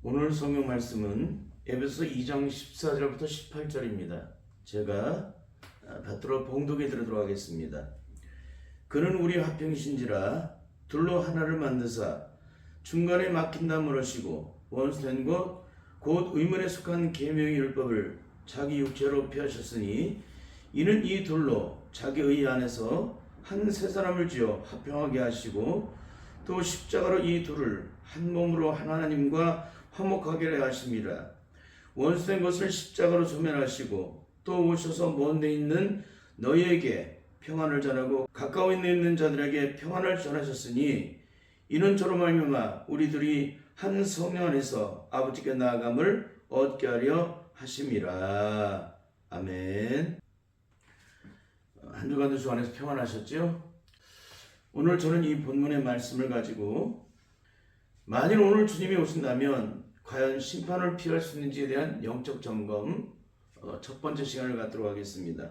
오늘 성경 말씀은 에베소 2장 14절부터 18절입니다. 제가 받들어 봉독해 드리도록 하겠습니다. 그는 우리 화평이신지라 둘로 하나를 만드사 중간에 막힌 나 물으시고 원수된 것 곧 의문에 속한 계명의 율법을 자기 육체로 피하셨으니 이는 이 둘로 자기 의 안에서 한 세 사람을 지어 화평하게 하시고 또 십자가로 이 둘을 한 몸으로 하나님과 화목하게 하심이라. 원수된 것을 십자가로 소멸하시고 또 오셔서 먼 데 있는 너희에게 평안을 전하고 가까워 있는 자들에게 평안을 전하셨으니 이는 저로 말미암아 우리들이 한 성령 안에서 아버지께 나아감을 얻게 하려 하심이라. 아멘. 한 주간도 주 안에서 평안하셨죠? 오늘 저는 이 본문의 말씀을 가지고 만일 오늘 주님이 오신다면 과연 심판을 피할 수 있는지에 대한 영적 점검 첫 번째 시간을 갖도록 하겠습니다.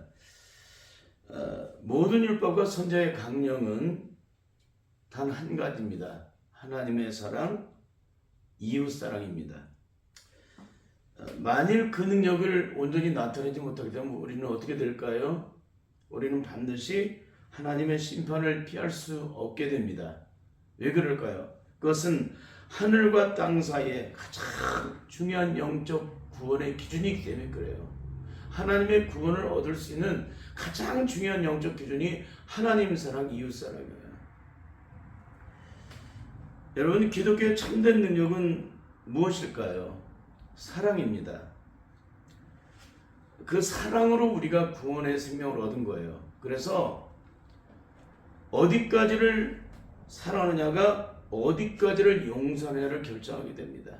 모든 율법과 선지자의 강령은 단 한 가지입니다. 하나님의 사랑, 이웃 사랑입니다. 만일 그 능력을 온전히 나타내지 못하게 되면 우리는 어떻게 될까요? 우리는 반드시 하나님의 심판을 피할 수 없게 됩니다. 왜 그럴까요? 그것은 하늘과 땅 사이에 가장 중요한 영적 구원의 기준이기 때문에 그래요. 하나님의 구원을 얻을 수 있는 가장 중요한 영적 기준이 하나님 사랑, 이웃 사랑이에요. 여러분, 기독교의 참된 능력은 무엇일까요? 사랑입니다. 그 사랑으로 우리가 구원의 생명을 얻은 거예요. 그래서 어디까지를 사랑하느냐가 어디까지를 용서하느냐를 결정하게 됩니다.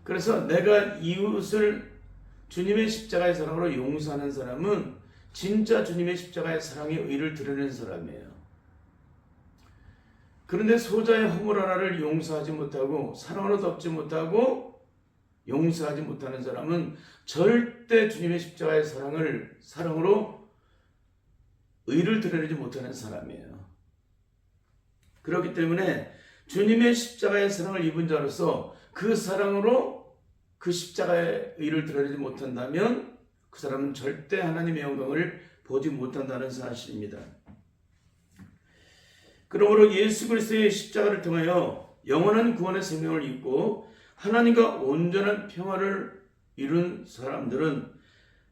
그래서 내가 이웃을 주님의 십자가의 사랑으로 용서하는 사람은 진짜 주님의 십자가의 사랑의 의를 드러내는 사람이에요. 그런데 소자의 허물 하나를 용서하지 못하고 사랑으로 덮지 못하고 용서하지 못하는 사람은 절대 주님의 십자가의 사랑으로 의를 드러내지 못하는 사람이에요. 그렇기 때문에 주님의 십자가의 사랑을 입은 자로서 그 사랑으로 그 십자가의 의를 드러내지 못한다면 그 사람은 절대 하나님의 영광을 보지 못한다는 사실입니다. 그러므로 예수 그리스도의 십자가를 통하여 영원한 구원의 생명을 입고 하나님과 온전한 평화를 이룬 사람들은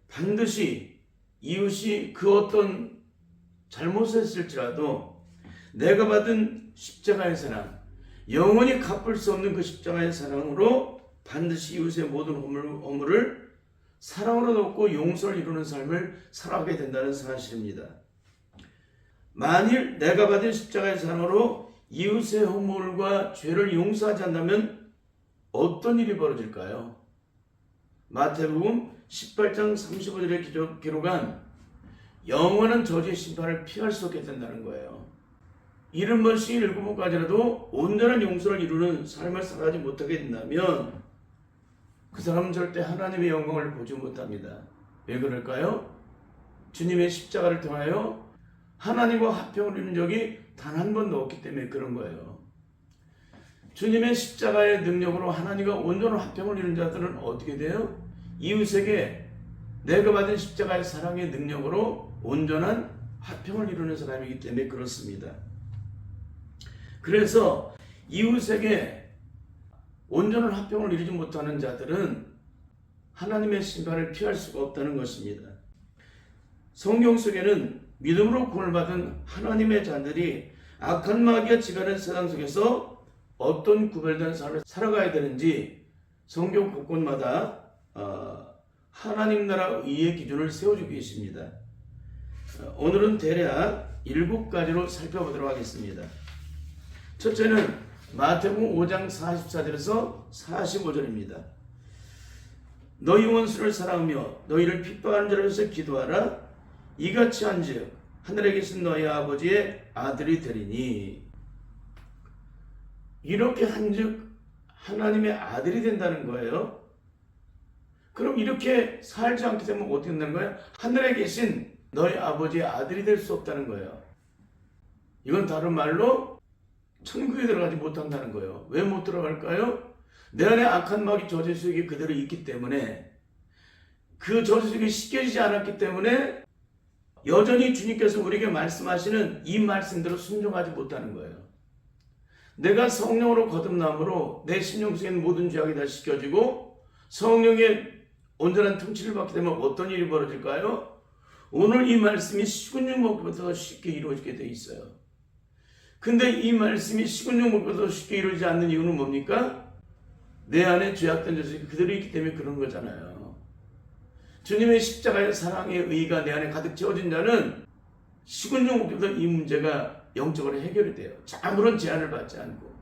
반드시 이웃이 그 어떤 잘못을 했을지라도 내가 받은 십자가의 사랑, 영원히 갚을 수 없는 그 십자가의 사랑으로 반드시 이웃의 모든 허물을 사랑으로 덮고 용서를 이루는 삶을 살아가게 된다는 사실입니다. 만일 내가 받은 십자가의 사랑으로 이웃의 허물과 죄를 용서하지 않는다면 어떤 일이 벌어질까요? 마태복음 18장 35절에 기록한 영원한 저주의 심판을 피할 수 없게 된다는 거예요. 70번씩 7번까지라도 온전한 용서를 이루는 삶을 살아가지 못하게 된다면 그 사람은 절대 하나님의 영광을 보지 못합니다. 왜 그럴까요? 주님의 십자가를 통하여 하나님과 화평을 이룬 적이 단 한 번도 없기 때문에 그런 거예요. 주님의 십자가의 능력으로 하나님과 온전한 화평을 이룬 자들은 어떻게 돼요? 이웃에게 내가 받은 십자가의 사랑의 능력으로 온전한 화평을 이루는 사람이기 때문에 그렇습니다. 그래서 이웃에게 온전한 화평을 이루지 못하는 자들은 하나님의 심판을 피할 수가 없다는 것입니다. 성경 속에는 믿음으로 구원을 받은 하나님의 자들이 악한 마귀가 지배하는 세상 속에서 어떤 구별된 삶을 살아가야 되는지 성경 곳곳마다 하나님 나라 의의 기준을 세워주고 계십니다. 오늘은 대략 7가지로 살펴보도록 하겠습니다. 첫째는 마태복음 5장 44절에서 45절입니다. 너희 원수를 사랑하며 너희를 핍박하는 자를 위해서 기도하라. 이같이 한즉 하늘에 계신 너희 아버지의 아들이 되리니. 이렇게 한즉 하나님의 아들이 된다는 거예요. 그럼 이렇게 살지 않게 되면 어떻게 된다는 거예요? 하늘에 계신 너희 아버지의 아들이 될 수 없다는 거예요. 이건 다른 말로 천국에 들어가지 못한다는 거예요. 왜 못 들어갈까요? 내 안에 악한 마귀 저주 속에 그대로 있기 때문에 그 저주 속에 씻겨지지 않았기 때문에 여전히 주님께서 우리에게 말씀하시는 이 말씀대로 순종하지 못하는 거예요. 내가 성령으로 거듭남으로 내 심령 속에 있는 모든 죄악이 다 씻겨지고 성령의 온전한 통치를 받게 되면 어떤 일이 벌어질까요? 오늘 이 말씀이 식은죽 먹기보다 쉽게 이루어지게 돼 있어요. 근데 이 말씀이 식은죽 먹기보다 쉽게 이루어지지 않는 이유는 뭡니까? 내 안에 죄악된 죄성이 그대로 있기 때문에 그런 거잖아요. 주님의 십자가의 사랑의 의의가 내 안에 가득 채워진 자는 식은죽 먹기보다 이 문제가 영적으로 해결이 돼요. 아무런 제한을 받지 않고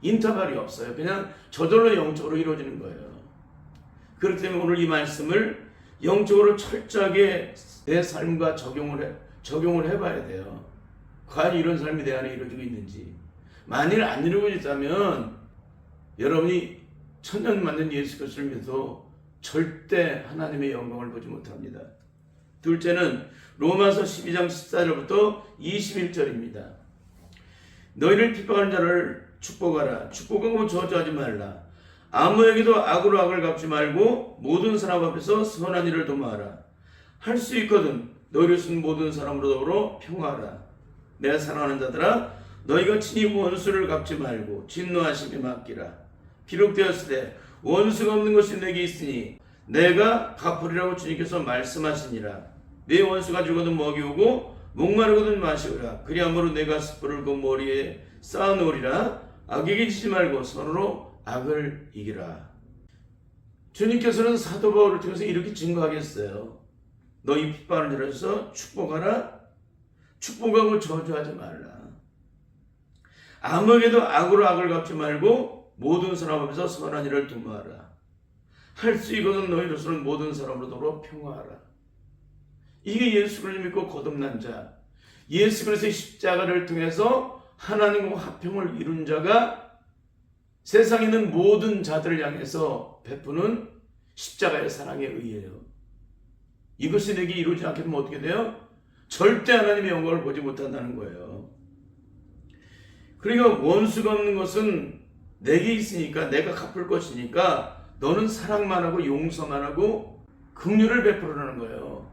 인터벌이 없어요. 그냥 저절로 영적으로 이루어지는 거예요. 그렇기 때문에 오늘 이 말씀을 영적으로 철저하게 내 삶과 적용을 해봐야 돼요. 과연 이런 삶이 내 안에 이루어지고 있는지. 만일 안 이루어지고 있다면 여러분이 천년만년 예수 그리스도를 믿어도 절대 하나님의 영광을 보지 못합니다. 둘째는 로마서 12장 14절부터 21절입니다. 너희를 핍박하는 자를 축복하라. 축복하고 저주하지 말라. 아무에게도 악으로 악을 갚지 말고 모든 사람 앞에서 선한 일을 도모하라. 할 수 있거든 너희를 쓴 모든 사람으로 더불어 평화하라. 내 사랑하는 자들아 너희가 친히 원수를 갚지 말고 진노하심에 맡기라. 비록 되었을 때 원수가 없는 것이 내게 있으니 내가 갚으리라고 주님께서 말씀하시니라. 내 원수가 죽어도 먹이오고 목마르거든 마시오라. 그리함으로 내가 숯불을 그 머리에 쌓아놓으리라. 악에게 지지 말고 서로 악을 이기라. 주님께서는 사도 바울을 통해서 이렇게 증거하겠어요. 너희 핍박을 들어서 축복하라. 축복하고 저주하지 말라. 아무에게도 악으로 악을 갚지 말고 모든 사람 앞에서 선한 일을 도모하라. 할 수 있거든 너희로서는 모든 사람으로 더불어 평화하라. 이게 예수 그리스도를 믿고 거듭난 자, 예수 그리스도의 십자가를 통해서 하나님과 화평을 이룬 자가 세상에 있는 모든 자들을 향해서 베푸는 십자가의 사랑에 의해요. 이것이 내게 이루어지지 않게 되면 어떻게 돼요? 절대 하나님의 영광을 보지 못한다는 거예요. 그러니까 원수가 없는 것은 내게 있으니까 내가 갚을 것이니까 너는 사랑만 하고 용서만 하고 긍휼을 베풀으라는 거예요.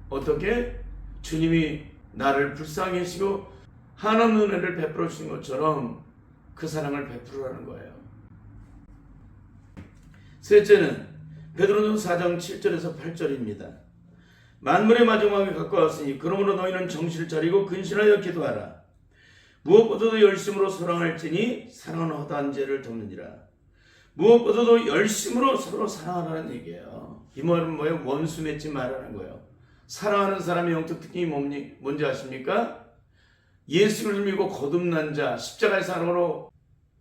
어떻게? 주님이 나를 불쌍히 하시고 한없는 은혜를 베풀어 주신 것처럼 그 사랑을 베풀으라는 거예요. 셋째는 베드로전서 4장 7절에서 8절입니다. 만물의 마지막에 가까웠으니 그러므로 너희는 정신을 차리고 근신하여 기도하라. 무엇보다도 열심으로 사랑할지니 사랑은 허다한 죄를 덮느니라. 무엇보다도 열심으로 서로 사랑하라는 얘기예요. 이 말은 뭐예요? 원수 맺지 말라는 거예요. 사랑하는 사람의 영적 특징이 뭔지 아십니까? 예수를 믿고 거듭난 자, 십자가의 사랑으로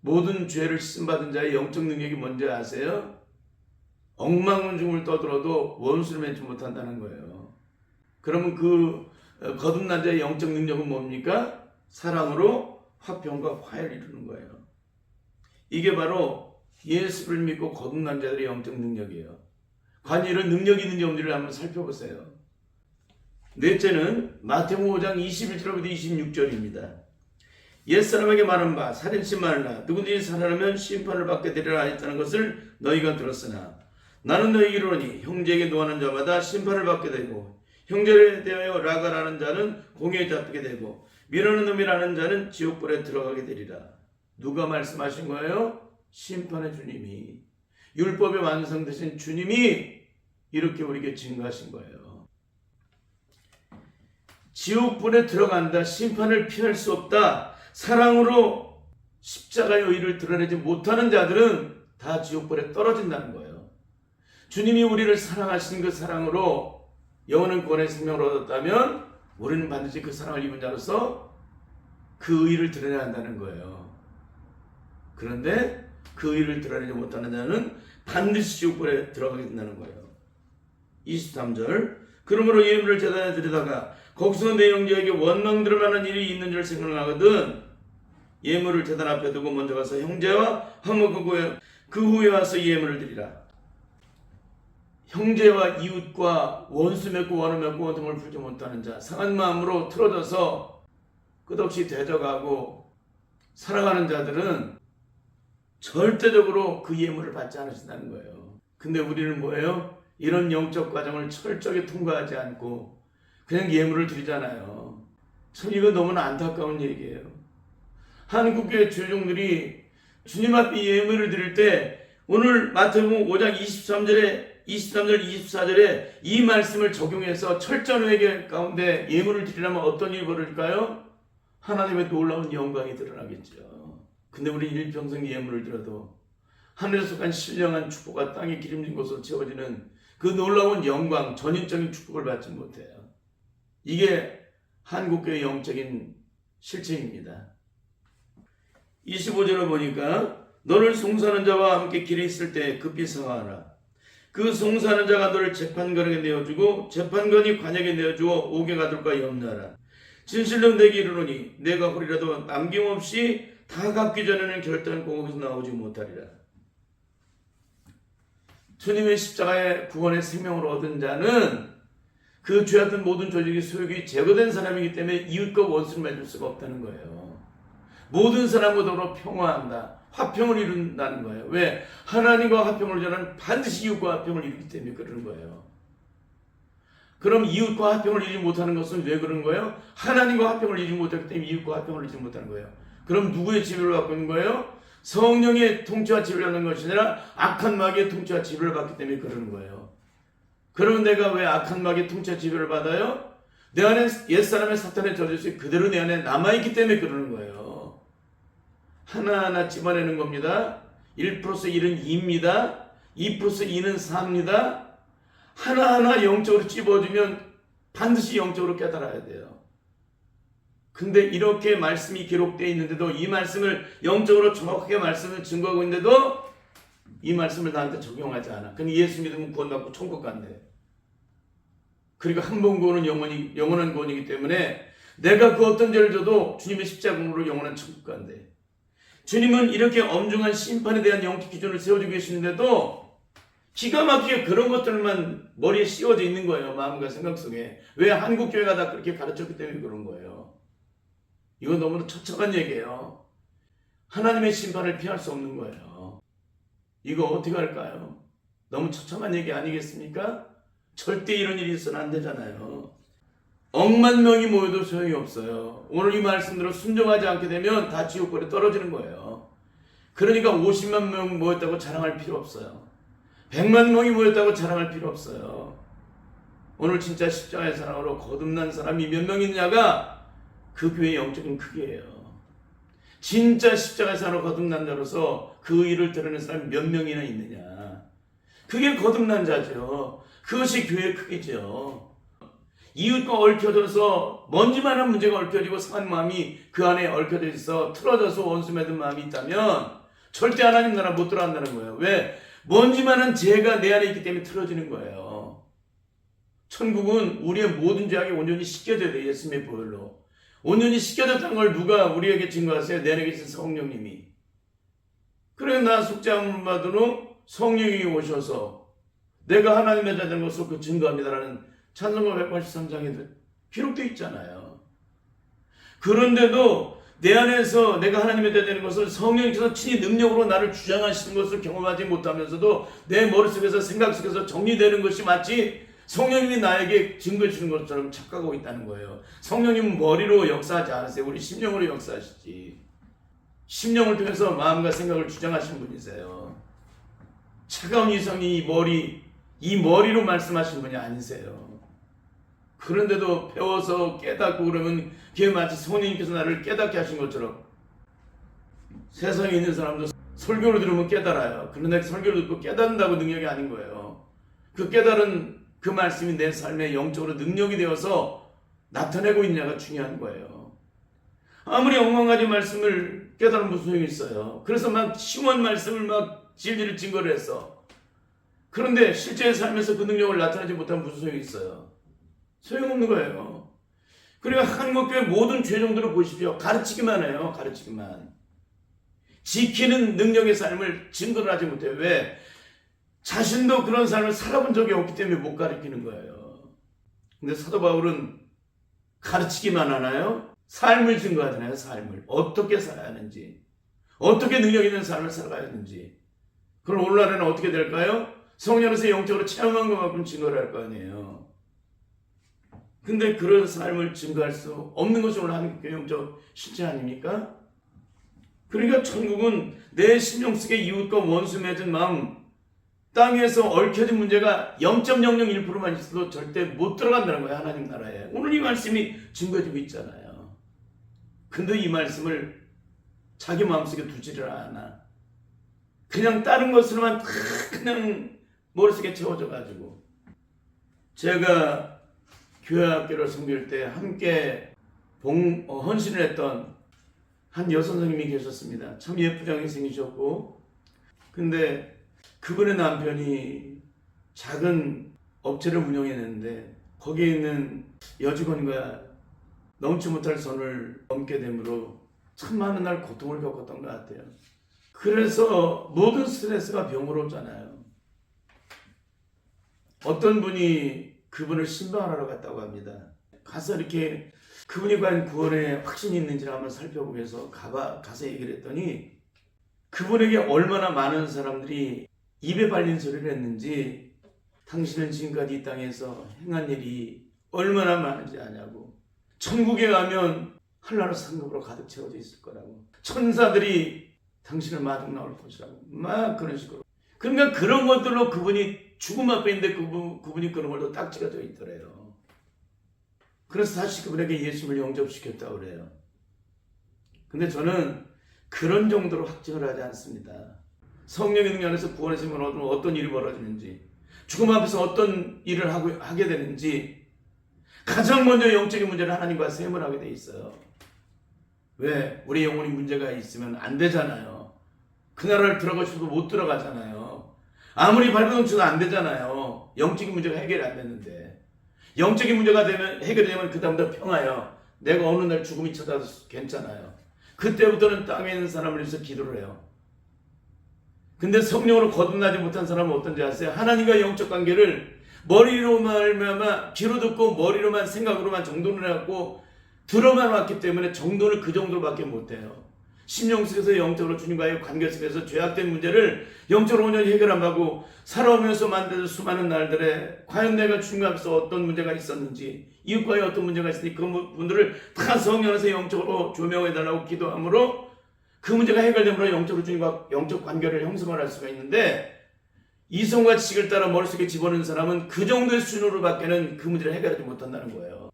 모든 죄를 씻음받은 자의 영적 능력이 뭔지 아세요? 억만운중을 떠들어도 원수를 맺지 못한다는 거예요. 그러면 그 거듭난 자의 영적 능력은 뭡니까? 사랑으로 화평과 화해를 이루는 거예요. 이게 바로 예수를 믿고 거듭난 자들의 영적 능력이에요. 과연 이런 능력이 있는지 없는지를 한번 살펴보세요. 넷째는 마태복음 5장 21절부터 26절입니다. 옛사람에게 말한 바 살인치 말라. 누구든지 살인하면 심판을 받게 되리라 했다는 것을 너희가 들었으나 나는 너희에게 이르노니 형제에게 노하는 자마다 심판을 받게 되고 형제에 대하여 라가라는 자는 공의에 잡히게 되고 미루는 놈이라는 자는 지옥불에 들어가게 되리라. 누가 말씀하신 거예요? 심판의 주님이, 율법의 완성되신 주님이 이렇게 우리에게 증거하신 거예요. 지옥불에 들어간다. 심판을 피할 수 없다. 사랑으로 십자가의 의의를 드러내지 못하는 자들은 다 지옥불에 떨어진다는 거예요. 주님이 우리를 사랑하신 그 사랑으로 영원한 구원의 생명을 얻었다면 우리는 반드시 그 사랑을 입은 자로서 그 의의를 드러내야 한다는 거예요. 그런데 그 의의를 드러내지 못하는 자는 반드시 지옥불에 들어가게 된다는 거예요. 23절 그러므로 예물을 제단에 드리다가 거기서 내 형제에게 원망 들을 만한 일이 있는 줄 생각하거든 예물을 제단 앞에 두고 먼저 가서 형제와 화목하고 그 후에 와서 예물을 드리라. 형제와 이웃과 원수 맺고 원수 맺고 원통을 풀지 못하는 자, 상한 마음으로 틀어져서 끝없이 대적하고 살아가는 자들은 절대적으로 그 예물을 받지 않으신다는 거예요. 근데 우리는 뭐예요? 이런 영적 과정을 철저하게 통과하지 않고 그냥 예물을 드리잖아요. 참 이거 너무나 안타까운 얘기예요. 한국교회 조종들이 주님 앞에 예물을 드릴 때 오늘 마태복음 5장 23절 24절에 이 말씀을 적용해서 철저한 회개 가운데 예물을 드리려면 어떤 일이 벌어질까요? 하나님의 놀라운 영광이 드러나겠죠. 근데 우리 일평생 예물을 드려도 하늘에서 간 신령한 축복과 땅에 기름진 곳으로 채워지는 그 놀라운 영광, 전인적인 축복을 받지 못해요. 이게 한국교회의 영적인 실체입니다. 25절을 보니까 너를 송사하는 자와 함께 길에 있을 때 급히 사과하라. 그 송사하는 자가 너를 재판관에게 내어주고 재판관이 관에게 내어주어 옥에 가둘까 염려하라. 진실로 내게 이르노니 내가 홀이라도 남김없이 다 갚기 전에는 결단 공업에서 나오지 못하리라. 주님의 십자가의 구원의 생명을 얻은 자는 그 죄악된 모든 조직이 소욕이 제거된 사람이기 때문에 이웃과 원수를 맺을 수가 없다는 거예요. 모든 사람과 더불어 평화한다. 화평을 이룬다는 거예요. 왜? 하나님과 화평을 전하는 반드시 이웃과 화평을 이루기 때문에 그러는 거예요. 그럼 이웃과 화평을 이루지 못하는 것은 왜 그런 거예요? 하나님과 화평을 이루지 못하기 때문에 이웃과 화평을 이루지 못하는 거예요. 그럼 누구의 지배를 받고 있는 거예요? 성령의 통치와 지배를 받는 것이 아니라 악한 마귀의 통치와 지배를 받기 때문에 그러는 거예요. 그러면 내가 왜 악한 마귀의 통치와 지배를 받아요? 내 안에 옛사람의 사탄의 저주이 그대로 내 안에 남아있기 때문에 그러는 거예요. 하나하나 집어내는 겁니다. 1 플러스 1은 2입니다. 2 플러스 2는 4입니다. 하나하나 영적으로 찝어주면 반드시 영적으로 깨달아야 돼요. 근데 이렇게 말씀이 기록되어 있는데도 이 말씀을 영적으로 정확하게 말씀을 증거하고 있는데도 이 말씀을 나한테 적용하지 않아. 그럼 예수 믿으면 구원받고 천국 간대. 그리고 한 번 구원은 영원한 구원이기 때문에 내가 그 어떤 죄를 져도 주님의 십자군으로 영원한 천국 간대. 주님은 이렇게 엄중한 심판에 대한 영적 기준을 세워주고 계시는데도 기가 막히게 그런 것들만 머리에 씌워져 있는 거예요. 마음과 생각 속에. 왜 한국교회가 다 그렇게 가르쳤기 때문에 그런 거예요. 이건 너무나 처참한 얘기예요. 하나님의 심판을 피할 수 없는 거예요. 이거 어떻게 할까요? 너무 처참한 얘기 아니겠습니까? 절대 이런 일이 있어서는 안 되잖아요. 억만 명이 모여도 소용이 없어요. 오늘 이 말씀대로 순종하지 않게 되면 다 지옥불에 떨어지는 거예요. 그러니까 50만 명 모였다고 자랑할 필요 없어요. 100만 명이 모였다고 자랑할 필요 없어요. 오늘 진짜 십자가의 사랑으로 거듭난 사람이 몇 명 있냐가 그 교회의 영적인 크기예요. 진짜 십자가의 사랑으로 거듭난 자로서 그 일을 드러낸 사람이 몇 명이나 있느냐. 그게 거듭난 자죠. 그것이 교회의 크기죠. 이웃과 얽혀져서 먼지만한 문제가 얽혀지고 상한 마음이 그 안에 얽혀져 있어 틀어져서 원수 맺은 마음이 있다면 절대 하나님 나라 못 들어간다는 거예요. 왜? 먼지만한 죄가 내 안에 있기 때문에 틀어지는 거예요. 천국은 우리의 모든 죄악이 온전히 씻겨져야 돼요. 예수님의 보혈로. 온전히 씻겨졌다는 걸 누가 우리에게 증거하세요? 내 안에 계신 성령님이. 그래 나 숙제함을 받은 후 성령이 오셔서 내가 하나님의 자녀인 것을 그 증거합니다라는 찬송가 183장에 기록되어 있잖아요. 그런데도 내 안에서 내가 하나님의 자녀인 것을 성령께서 친히 능력으로 나를 주장하시는 것을 경험하지 못하면서도 내 머릿속에서 생각 속에서 정리되는 것이 마치 성령님이 나에게 증거해 주는 것처럼 착각하고 있다는 거예요. 성령님은 머리로 역사하지 않으세요. 우리 심령으로 역사하시지. 심령을 통해서 마음과 생각을 주장하시는 분이세요. 차가운 이성이 이 머리로 말씀하시는 분이 아니세요. 그런데도 배워서 깨닫고 그러면 그게 마치 성령님께서 나를 깨닫게 하신 것처럼 세상에 있는 사람도 설교를 들으면 깨달아요. 그런데 설교를 듣고 깨닫는다고 능력이 아닌 거예요. 그 깨달은 그 말씀이 내 삶에 영적으로 능력이 되어서 나타내고 있냐가 중요한 거예요. 아무리 엉망가지 말씀을 깨달으면 무슨 소용이 있어요. 그래서 막 심한 말씀을 막 진리를 증거를 했어. 그런데 실제 삶에서 그 능력을 나타내지 못하면 무슨 소용이 있어요. 소용없는 거예요. 그러니까 한국교회 모든 죄종들을 보십시오. 가르치기만 해요. 가르치기만. 지키는 능력의 삶을 증거를 하지 못해요. 왜? 자신도 그런 삶을 살아본 적이 없기 때문에 못 가르치는 거예요. 근데 사도 바울은 가르치기만 하나요? 삶을 증거하잖아요. 삶을. 어떻게 살아야 하는지. 어떻게 능력 있는 삶을 살아가야 하는지. 그럼 오늘날에는 어떻게 될까요? 성령 안에서 영적으로 체험한 것만큼 증거를 할 거 아니에요. 근데 그런 삶을 증거할 수 없는 것이 오늘 한국교회 영적 실체 아닙니까? 그러니까 천국은 내 심령 속의 이웃과 원수 맺은 마음, 땅에서 얽혀진 문제가 0.001%만 있어도 절대 못 들어간다는 거예요. 하나님 나라에. 오늘 이 말씀이 증거해주고 있잖아요. 근데 이 말씀을 자기 마음속에 두지를 않아. 그냥 다른 것으로만 그냥 머릿속에 채워져가지고. 제가 교회학교를 섬길 때 함께 헌신을 했던 한 여선생님이 계셨습니다. 참 예쁘장이 생기셨고, 근데 그분의 남편이 작은 업체를 운영했는데 거기에 있는 여직원과 넘지 못할 선을 넘게 되므로 참 많은 날 고통을 겪었던 것 같아요. 그래서 모든 스트레스가 병으로 오잖아요. 어떤 분이 그분을 신방하러 갔다고 합니다. 가서 이렇게 그분이 과연 구원에 확신이 있는지를 한번 살펴보기 위해서 가서 얘기를 했더니 그분에게 얼마나 많은 사람들이 입에 발린 소리를 했는지 당신은 지금까지 이 땅에서 행한 일이 얼마나 많은지 아냐고. 천국에 가면 한나라 상급으로 가득 채워져 있을 거라고. 천사들이 당신을 마중 나올 것이라고. 막 그런 식으로. 그러니까 그런 것들로 그분이 죽음 앞에 있는데 그분이 그런 걸로 딱 찍어져 있더래요. 그래서 다시 그분에게 예수님을 영접시켰다고 그래요. 근데 저는 그런 정도로 확증을 하지 않습니다. 성령의 능력 안에서 구원하시면 어떤 일이 벌어지는지, 죽음 앞에서 어떤 일을 하게 되는지, 가장 먼저 영적인 문제를 하나님과 셈을 하게 돼 있어요. 왜? 우리 영혼이 문제가 있으면 안 되잖아요. 그 나라를 들어가고 싶어도 못 들어가잖아요. 아무리 발버둥쳐도 안 되잖아요. 영적인 문제가 해결이 안 됐는데. 영적인 문제가 되면 해결이 되면 그 다음부터 평화요. 내가 어느 날 죽음이 찾아와서 괜찮아요. 그때부터는 땅에 있는 사람을 위해서 기도를 해요. 근데 성령으로 거듭나지 못한 사람은 어떤지 아세요? 하나님과 영적 관계를 머리로 말미암아 귀로 듣고 머리로만 생각으로만 정돈을 해갖고 들어만 왔기 때문에 정돈을 그 정도로밖에 못해요. 심령 속에서 영적으로 주님과의 관계 속에서 죄악된 문제를 영적으로 온전히 해결 안 하고 살아오면서 만든 수많은 날들에 과연 내가 주님 앞에서 어떤 문제가 있었는지, 이웃과의 어떤 문제가 있으니 그 분들을 다 성령 안에서 영적으로 조명해달라고 기도함으로 그 문제가 해결되므로 영적으로 주님과 영적 관계를 형성을 할 수가 있는데, 이성과 지식을 따라 머릿속에 집어넣는 사람은 그 정도의 수준으로 밖에는 그 문제를 해결하지 못한다는 거예요.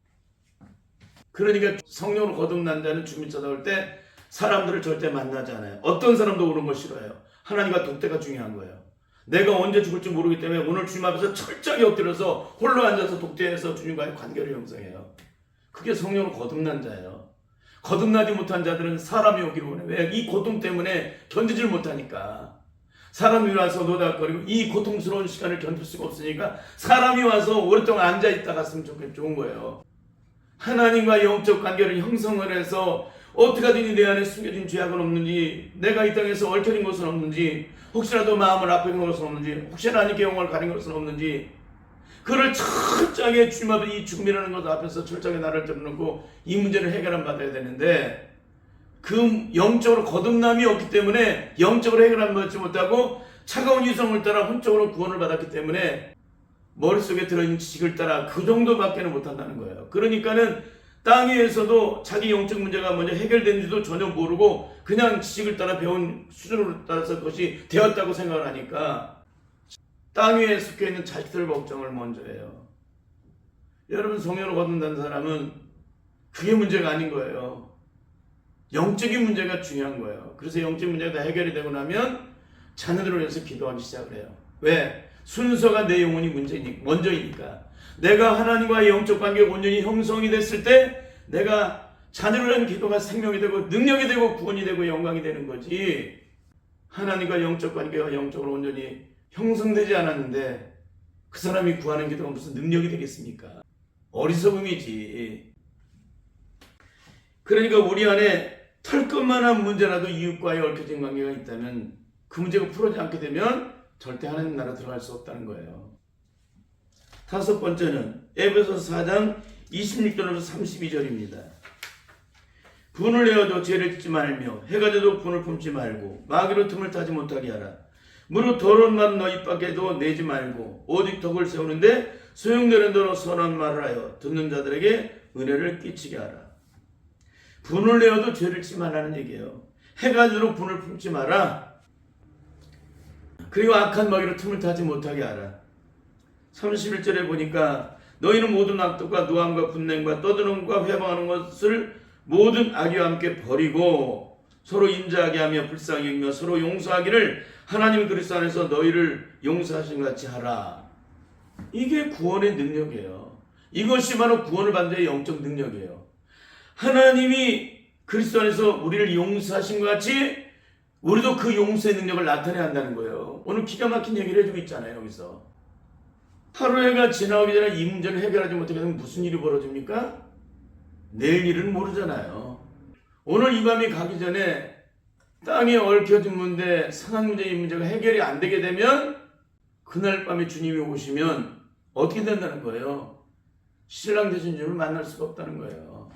그러니까 성령으로 거듭난 자는 주님 찾아올 때 사람들을 절대 만나지 않아요. 어떤 사람도 오는 걸 싫어해요. 하나님과 독대가 중요한 거예요. 내가 언제 죽을지 모르기 때문에 오늘 주님 앞에서 철저하게 엎드려서 홀로 앉아서 독대해서 주님과의 관계를 형성해요. 그게 성령으로 거듭난 자예요. 거듭나지 못한 자들은 사람이 오기를 원해. 왜? 이 고통 때문에 견디질 못하니까. 사람이 와서 노닥거리고 이 고통스러운 시간을 견딜 수가 없으니까 사람이 와서 오랫동안 앉아있다 갔으면 좋은 거예요. 하나님과 영적 관계를 형성을 해서 어떻게 하든지 내 안에 숨겨진 죄악은 없는지, 내가 이 땅에서 얽혀진 것은 없는지, 혹시라도 마음을 아프게 놓은 것은 없는지, 혹시나 하나님께 영혼을 가린 것은 없는지, 그를 철저하게 주님 앞에 이 죽음이라는 것 앞에서 철저하게 나를 들어놓고 이 문제를 해결한 받아야 되는데, 그 영적으로 거듭남이 없기 때문에 영적으로 해결을 받지 못하고 차가운 이성을 따라 혼적으로 구원을 받았기 때문에 머릿속에 들어있는 지식을 따라 그 정도밖에는 못한다는 거예요. 그러니까는 땅 위에서도 자기 영적 문제가 먼저 해결된지도 전혀 모르고 그냥 지식을 따라 배운 수준으로 따라서 그것이 되었다고 생각을 하니까 땅 위에 속해있는 자식들 걱정을 먼저 해요. 여러분, 성령으로 거듭난 사람은 그게 문제가 아닌 거예요. 영적인 문제가 중요한 거예요. 그래서 영적인 문제가 다 해결이 되고 나면 자녀들을 위해서 기도하기 시작을 해요. 왜? 순서가 내 영혼이 먼저이니까. 내가 하나님과의 영적 관계가 온전히 형성이 됐을 때 내가 자녀를 위한 기도가 생명이 되고 능력이 되고 구원이 되고 영광이 되는 거지. 하나님과 영적 관계가 영적으로 온전히 형성되지 않았는데 그 사람이 구하는 기도가 무슨 능력이 되겠습니까? 어리석음이지. 그러니까 우리 안에 털끝만한 문제라도 이웃과의 얽혀진 관계가 있다면 그 문제가 풀어지지 않게 되면 절대 하나님 나라 들어갈 수 없다는 거예요. 다섯 번째는 에베소서 4장 26절에서 32절입니다. 분을 내어도 죄를 짓지 말며 해가 져도 분을 품지 말고 마귀로 틈을 타지 못하게 하라. 무릇 더러운 말 너희 밖에도 내지 말고 오직 덕을 세우는데 소용되는 대로 선한 말을 하여 듣는 자들에게 은혜를 끼치게 하라. 분을 내어도 죄를 짓지 말라는 얘기예요. 해가 져도 분을 품지 마라. 그리고 악한 마귀로 틈을 타지 못하게 하라. 31절에 보니까 너희는 모든 악독과 노함과 분냉과 떠드는과 회방하는 것을 모든 악의와 함께 버리고 서로 인자하게 하며 불쌍히 여기며 서로 용서하기를 하나님 그리스도 안에서 너희를 용서하신 것 같이 하라. 이게 구원의 능력이에요. 이것이 바로 구원을 받는 자의 영적 능력이에요. 하나님이 그리스도 안에서 우리를 용서하신 것 같이 우리도 그 용서의 능력을 나타내야 한다는 거예요. 오늘 기가 막힌 얘기를 해주고 있잖아요. 여기서 하루해가 지나오기 전에 이 문제를 해결하지 못하게 되면 무슨 일이 벌어집니까? 내일 일은 모르잖아요. 오늘 이 밤이 가기 전에 땅에 얽혀진 문제, 상한 문제, 이 문제가 해결이 안 되게 되면 그날 밤에 주님이 오시면 어떻게 된다는 거예요? 신랑 되신 주님을 만날 수가 없다는 거예요.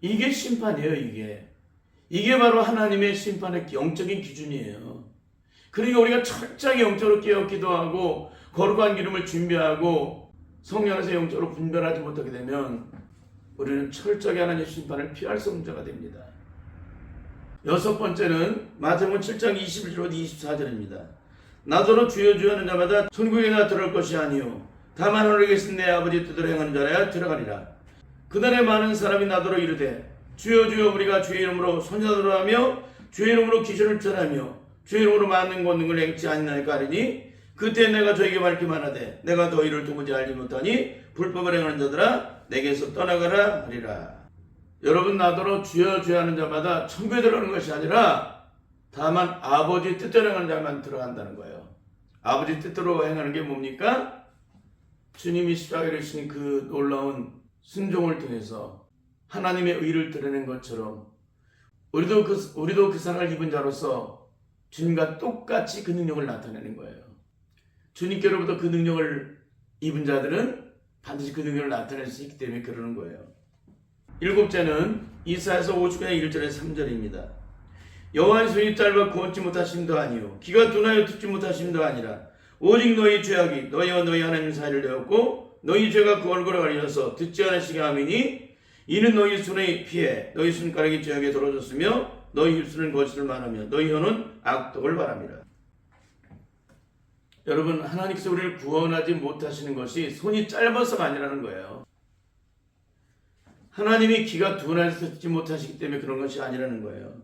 이게 심판이에요. 이게 바로 하나님의 심판의 영적인 기준이에요. 그러니까 우리가 철저하게 영적으로 깨어 기도하고 거룩한 기름을 준비하고 성령 안에서 영적으로 분별하지 못하게 되면 우리는 철저하게 하나님의 심판을 피할 수 없는 자가 됩니다. 여섯 번째는 마태복음 7장 21절부터 24절입니다. 나더러 주여 주여 하는 자마다 천국에 나 들어갈 것이 아니요 다만 하늘에 계신 내 아버지 뜻대로 행하는 자라야 들어가리라. 그날에 많은 사람이 나더러 이르되 주여 주여 우리가 주의 이름으로 선지자들로 하며 주의 이름으로 귀신을 쫓아내며 주의 이름으로 많은 권능을 행치 아니나이까 하리니 그때 내가 저에게 밝히 말하되 내가 너희를 도무지 알지 못하니 불법을 행하는 자들아 내게서 떠나가라 하리라. 여러분 나더러 주여 주여 하는 자마다 천국에 들어가는 것이 아니라 다만 아버지 뜻대로 행하는 자만 들어간다는 거예요. 아버지 뜻대로 행하는 게 뭡니까? 주님이 십자가에 이르신 그 놀라운 순종을 통해서 하나님의 의를 드러낸 것처럼 우리도 그 상을 입은 자로서 주님과 똑같이 그 능력을 나타내는 거예요. 주님께로부터 그 능력을 입은 자들은 반드시 그 능력을 나타낼 수 있기 때문에 그러는 거예요. 일곱째는 이사야서 50장 1절에 3절입니다. 여호와의 손이 짧아 구원치 못하심도 아니요 귀가 둔하여 듣지 무하심도 아니라 오직 너희 죄악이 너희와 너희 하나님 사이를 내었고 너희 죄가 그 얼굴을 가리셔서 듣지 않으시게 함이니 이는 너희 손에 피해 너희 손가락이 죄악에 더러졌으며 너희 입술은 거짓을 말하며 너희 혀는 악독을 바랍니다. 여러분 하나님께서 우리를 구원하지 못하시는 것이 손이 짧아서가 아니라는 거예요. 하나님이 귀가 둔하여서 듣지 못하시기 때문에 그런 것이 아니라는 거예요.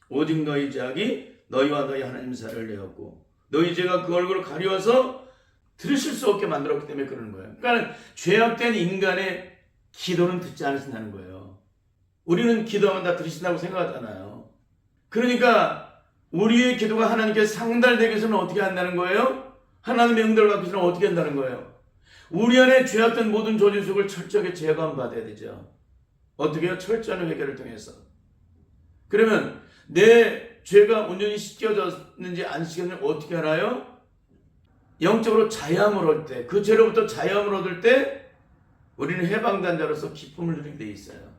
오직 너희 죄악이 너희와 너희 하나님 사이를 내었고 너희 죄가 그 얼굴을 가리워서 들으실 수 없게 만들었기 때문에 그러는 거예요. 그러니까 죄악된 인간의 기도는 듣지 않으신다는 거예요. 우리는 기도하면 다 들으신다고 생각하잖아요. 그러니까 우리의 기도가 하나님께 상달되기 위해서는 어떻게 한다는 거예요? 하나님의 응답을 받기 위해서는 어떻게 한다는 거예요? 우리 안에 죄악된 모든 조직 속을 철저하게 제거받아야 되죠. 어떻게 해요? 철저한 회개를 통해서. 그러면 내 죄가 온전히 씻겨졌는지 안 씻겨졌는지 어떻게 알아요? 영적으로 자유함을 얻을 때, 그 죄로부터 자유함을 얻을 때 우리는 해방된 자로서 기쁨을 누리게 돼 있어요.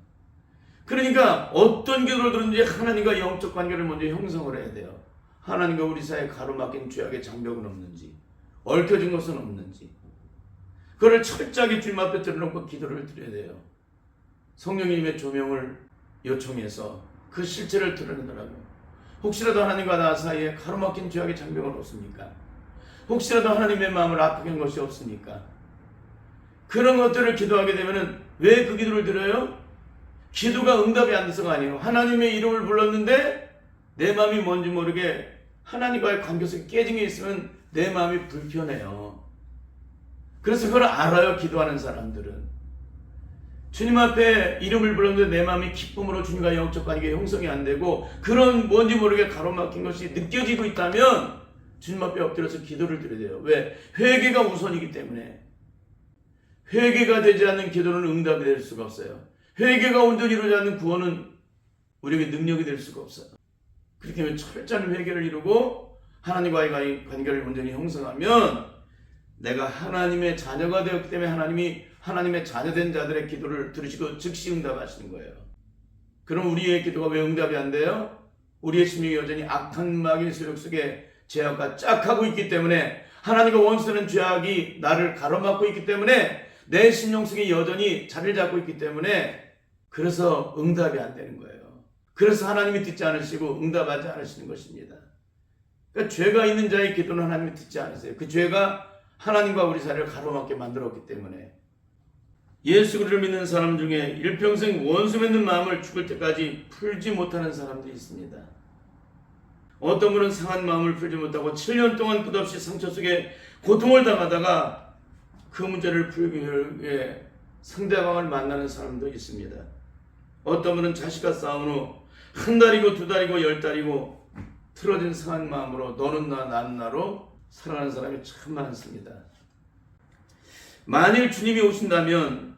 그러니까 어떤 기도를 들든지 하나님과 영적 관계를 먼저 형성을 해야 돼요. 하나님과 우리 사이에 가로막힌 죄악의 장벽은 없는지, 얽혀진 것은 없는지, 그걸 철저하게 주님 앞에 들어놓고 기도를 드려야 돼요. 성령님의 조명을 요청해서 그 실체를 드러내더라고요. 혹시라도 하나님과 나 사이에 가로막힌 죄악의 장벽은 없습니까? 혹시라도 하나님의 마음을 아프게 한 것이 없습니까? 그런 것들을 기도하게 되면은 왜 그 기도를 드려요? 기도가 응답이 안 돼서가 아니에요. 하나님의 이름을 불렀는데 내 마음이 뭔지 모르게 하나님과의 관계 속에 깨진 게 있으면 내 마음이 불편해요. 그래서 그걸 알아요. 기도하는 사람들은. 주님 앞에 이름을 불렀는데 내 마음이 기쁨으로 주님과 영적 관계 형성이 안 되고 그런 뭔지 모르게 가로막힌 것이 느껴지고 있다면 주님 앞에 엎드려서 기도를 드려야 돼요. 왜? 회개가 우선이기 때문에. 회개가 되지 않는 기도는 응답이 될 수가 없어요. 회개가 온전히 이루어지지 않는 구원은 우리에게 능력이 될 수가 없어요. 그렇게 하면 철저한 회개를 이루고 하나님과의 관계를 온전히 형성하면 내가 하나님의 자녀가 되었기 때문에 하나님이 하나님의 자녀된 자들의 기도를 들으시고 즉시 응답하시는 거예요. 그럼 우리의 기도가 왜 응답이 안 돼요? 우리의 심령이 여전히 악한 마귀의 세력 속에 죄악과 짝하고 있기 때문에, 하나님과 원수되는 죄악이 나를 가로막고 있기 때문에, 내 심령 속에 여전히 자리를 잡고 있기 때문에, 그래서 응답이 안 되는 거예요. 그래서 하나님이 듣지 않으시고 응답하지 않으시는 것입니다. 그러니까 죄가 있는 자의 기도는 하나님이 듣지 않으세요. 그 죄가 하나님과 우리 사이를 가로막게 만들었기 때문에. 예수 그리스도를 믿는 사람 중에 일평생 원수 맺는 마음을 죽을 때까지 풀지 못하는 사람들이 있습니다. 어떤 분은 상한 마음을 풀지 못하고 7년 동안 끝없이 상처 속에 고통을 당하다가 그 문제를 풀기 위해 상대방을 만나는 사람도 있습니다. 어떤 분은 자식과 싸운 후 한 달이고 두 달이고 10달이고 틀어진 상한 마음으로 너는 나 나는 나로 살아가는 사람이 참 많습니다. 만일 주님이 오신다면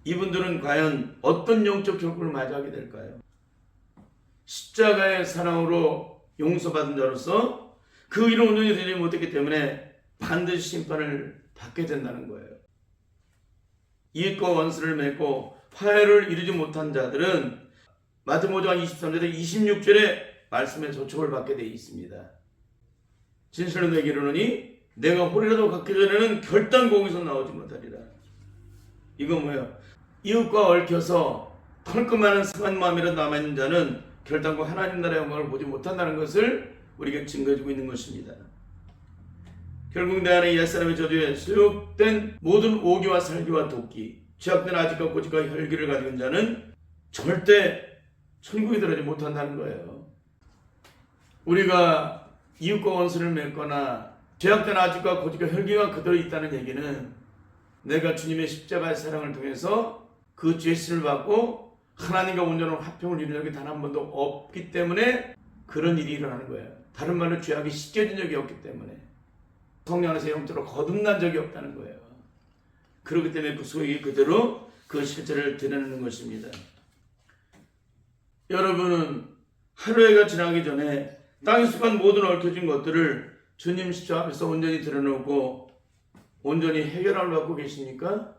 이분들은 과연 어떤 영적 결국을 맞이하게 될까요? 십자가의 사랑으로 용서받은 자로서 그 일을 온전히 되지 못했기 때문에 반드시 심판을 받게 된다는 거예요. 이웃과 원수를 맺고 화해를 이루지 못한 자들은 마태복음 5장 23절에 26절에 말씀의 조촉을 받게 되어 있습니다. 진실로 내게 이르노니 내가 홀이라도 갖기 전에는 결단 거기서 나오지 못하리라. 이건 뭐예요? 이웃과 얽혀서 털끝 많은 상한 마음이라 남아있는 자는 결단코 하나님 나라의 영광을 보지 못한다는 것을 우리에게 증거해주고 있는 것입니다. 결국 내 안에 옛사람의 저주에 수욕된 모든 오기와 살기와 도끼, 죄악된 아직과 고집과 혈기를 가지고 있는 자는 절대 천국에 들어가지 못한다는 거예요. 우리가 이웃과 원수를 맺거나 죄악된 아직과 고집과 혈기가 그대로 있다는 얘기는 내가 주님의 십자가의 사랑을 통해서 그 죄를 받고 하나님과 온전한 화평을 이룬 적이 단 한 번도 없기 때문에 그런 일이 일어나는 거예요. 다른 말로 죄악이 씻겨진 적이 없기 때문에, 성령 안에서 영적으로 거듭난 적이 없다는 거예요. 그렇기 때문에 그 소위 그대로 그 실제를 드러내는 것입니다. 여러분은 하루해가 지나기 전에 땅에 속한 모든 얽혀진 것들을 주님 십자가 앞에서 온전히 드러내고 온전히 해결함을 받고 계십니까?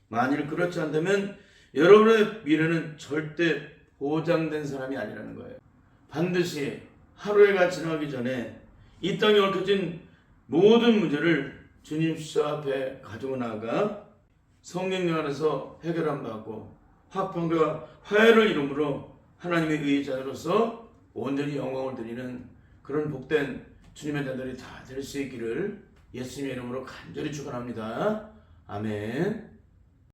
만일 그렇지 않다면 여러분의 미래는 절대 보장된 사람이 아니라는 거예요. 반드시 하루해가 지나기 전에 이 땅에 얽혀진 모든 문제를 주님 십자가 앞에 가지고 나가 성령 안에서 해결함 받고 화평과 화해를 이루므로 하나님의 의자로서 온전히 영광을 드리는 그런 복된 주님의 자들이 다 될 수 있기를 예수님의 이름으로 간절히 축원합니다. 아멘.